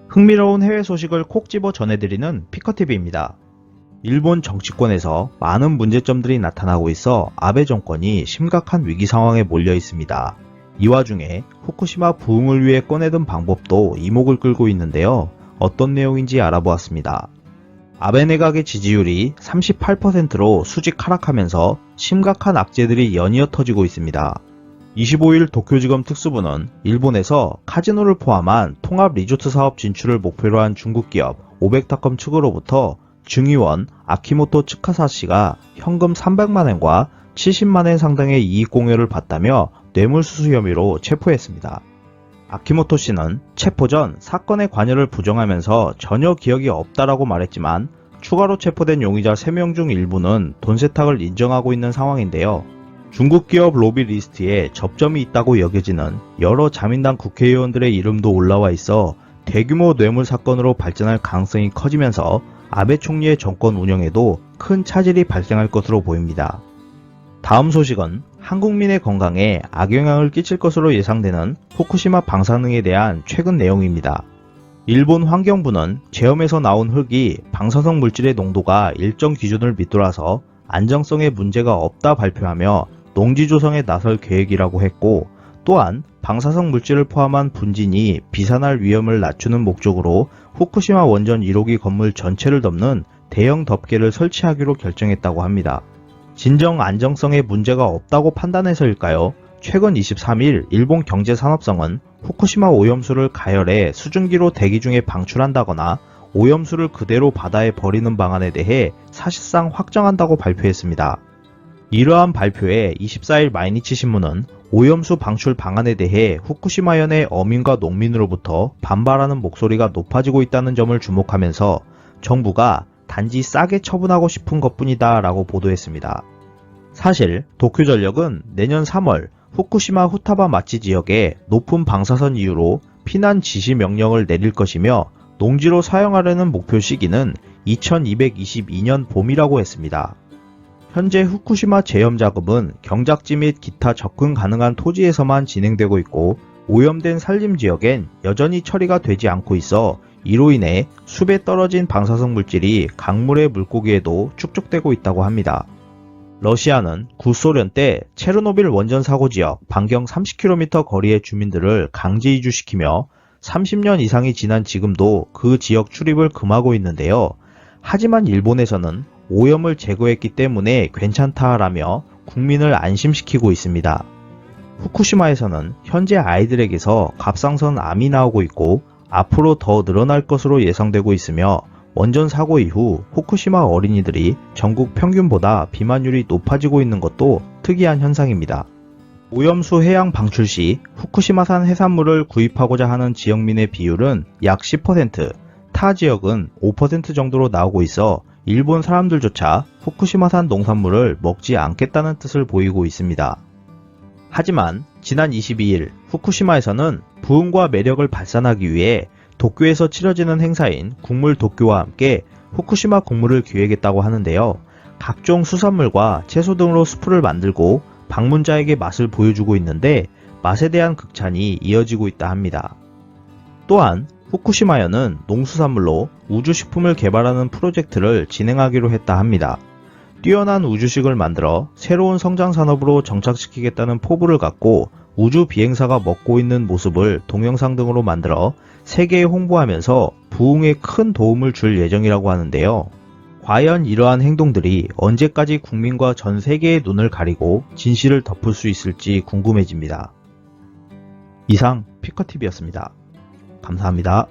흥미로운 해외 소식을 콕 집어 전해드리는 피커TV입니다. 일본 정치권에서 많은 문제점들이 나타나고 있어 아베 정권이 심각한 위기 상황에 몰려 있습니다. 이 와중에 후쿠시마 부흥을 위해 꺼내든 방법도 이목을 끌고 있는데요. 어떤 내용인지 알아보았습니다. 아베 내각의 지지율이 38%로 수직 하락하면서 심각한 악재들이 연이어 터지고 있습니다. 25일 도쿄지검 특수부는 일본에서 카지노를 포함한 통합 리조트 사업 진출을 목표로 한 중국 기업 오벡닷컴 측으로부터 증의원 아키모토 츠카사 씨가 현금 300만엔과 70만엔 상당의 이익 공여를 받다며 뇌물수수 혐의로 체포했습니다. 아키모토 씨는 체포 전 사건의 관여를 부정하면서 전혀 기억이 없다라고 말했지만 추가로 체포된 용의자 3명 중 일부는 돈 세탁을 인정하고 있는 상황인데요. 중국 기업 로비 리스트에 접점이 있다고 여겨지는 여러 자민당 국회의원들의 이름도 올라와 있어 대규모 뇌물 사건으로 발전할 가능성이 커지면서 아베 총리의 정권 운영에도 큰 차질이 발생할 것으로 보입니다. 다음 소식은 한국민의 건강에 악영향을 끼칠 것으로 예상되는 후쿠시마 방사능에 대한 최근 내용입니다. 일본 환경부는 제험에서 나온 흙이 방사성 물질의 농도가 일정 기준을 밑돌아서 안정성에 문제가 없다 발표하며 농지 조성에 나설 계획이라고 했고, 또한 방사성 물질을 포함한 분진이 비산할 위험을 낮추는 목적으로 후쿠시마 원전 1호기 건물 전체를 덮는 대형 덮개를 설치하기로 결정했다고 합니다. 진정 안정성에 문제가 없다고 판단해서일까요? 최근 23일 일본 경제산업성은 후쿠시마 오염수를 가열해 수증기로 대기 중에 방출한다거나 오염수를 그대로 바다에 버리는 방안에 대해 사실상 확정한다고 발표했습니다. 이러한 발표에 24일 마이니치 신문은 오염수 방출 방안에 대해 후쿠시마현의 어민과 농민으로부터 반발하는 목소리가 높아지고 있다는 점을 주목하면서 정부가 단지 싸게 처분하고 싶은 것뿐이다 라고 보도했습니다. 사실 도쿄전력은 내년 3월 후쿠시마 후타바 마치 지역에 높은 방사선 이유로 피난 지시 명령을 내릴 것이며 농지로 사용하려는 목표 시기는 2222년 봄이라고 했습니다. 현재 후쿠시마 제염 작업은 경작지 및 기타 접근 가능한 토지에서만 진행되고 있고 오염된 산림 지역엔 여전히 처리가 되지 않고 있어 이로 인해 숲에 떨어진 방사성 물질이 강물의 물고기에도 축적되고 있다고 합니다. 러시아는 구소련 때 체르노빌 원전 사고 지역 반경 30km 거리의 주민들을 강제 이주시키며 30년 이상이 지난 지금도 그 지역 출입을 금하고 있는데요. 하지만 일본에서는 오염을 제거했기 때문에 괜찮다라며 국민을 안심시키고 있습니다. 후쿠시마에서는 현재 아이들에게서 갑상선 암이 나오고 있고 앞으로 더 늘어날 것으로 예상되고 있으며 원전 사고 이후 후쿠시마 어린이들이 전국 평균보다 비만율이 높아지고 있는 것도 특이한 현상입니다. 오염수 해양 방출 시 후쿠시마산 해산물을 구입하고자 하는 지역민의 비율은 약 10%, 타 지역은 5% 정도로 나오고 있어 일본 사람들조차 후쿠시마산 농산물을 먹지 않겠다는 뜻을 보이고 있습니다. 하지만 지난 22일 후쿠시마에서는 부흥과 매력을 발산하기 위해 도쿄에서 치러지는 행사인 국물 도쿄와 함께 후쿠시마 국물을 기획했다고 하는데요. 각종 수산물과 채소 등으로 수프를 만들고 방문자에게 맛을 보여주고 있는데 맛에 대한 극찬이 이어지고 있다 합니다. 또한 후쿠시마현은 농수산물로 우주식품을 개발하는 프로젝트를 진행하기로 했다 합니다. 뛰어난 우주식을 만들어 새로운 성장산업으로 정착시키겠다는 포부를 갖고 우주 비행사가 먹고 있는 모습을 동영상 등으로 만들어 세계에 홍보하면서 부흥에 큰 도움을 줄 예정이라고 하는데요. 과연 이러한 행동들이 언제까지 국민과 전 세계의 눈을 가리고 진실을 덮을 수 있을지 궁금해집니다. 이상 피커TV였습니다. 감사합니다.